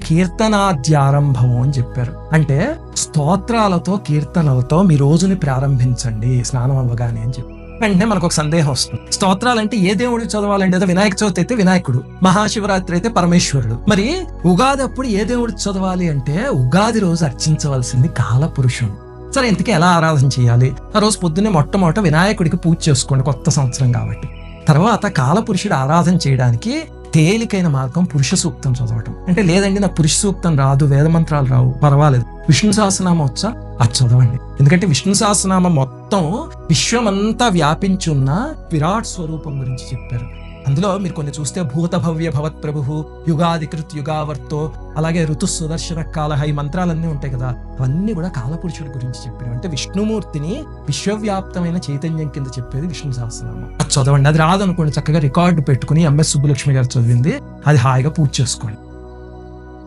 కీర్తనాద్యారంభము అని చెప్పారు. అంటే స్తోత్రాలతో కీర్తనలతో మీ రోజుని ప్రారంభించండి స్నానం అవ్వగానే అని చెప్పి. వెంటనే మనకు ఒక సందేహం వస్తుంది, స్తోత్రాలంటే ఏ దేవుడికి చదవాలండి? ఏదో వినాయక చవితి అయితే వినాయకుడు, మహాశివరాత్రి అయితే పరమేశ్వరుడు. మరి ఉగాది అప్పుడు ఏ దేవుడికి చదవాలి అంటే ఉగాది రోజు అర్చించవలసింది కాలపురుషుడు. సరే, ఇంతకీ ఎలా ఆరాధన చేయాలి? ఆ రోజు పొద్దున్నే మొట్టమొదట వినాయకుడికి పూజ చేసుకోండి, కొత్త సంవత్సరం కాబట్టి. తర్వాత కాలపురుషుడు ఆరాధన చేయడానికి తేలికైన మార్గం పురుష సూక్తం చదవటం. అంటే లేదండి నాకు పురుష సూక్తం రాదు, వేదమంత్రాలు రావు, పర్వాలేదు, విష్ణు సహస్రనామం వచ్చా, అది చదవండి. ఎందుకంటే విష్ణు సహస్రనామం మొత్తం విశ్వమంతా వ్యాపించున్న విరాట్ స్వరూపం గురించి చెప్పారు. అందులో మీరు కొన్ని చూస్తే భూత భవ్య భవత్ ప్రభు, యుగాధికృత్ యుగావర్తో, అలాగే ఋతు సుదర్శన కాలహ, ఈ మంత్రాలన్నీ ఉంటాయి కదా, అవన్నీ కూడా కాలపురుషుడి గురించి చెప్పారు. అంటే విష్ణుమూర్తిని విశ్వవ్యాప్తమైన చైతన్యం కింద చెప్పేది విష్ణు సహస్రనామం. అది చదవండి. అది రాదనుకోండి, చక్కగా రికార్డు పెట్టుకుని MS సుబ్బలక్ష్మి గారు చదివింది అది హాయిగా పూజ చేసుకోండి.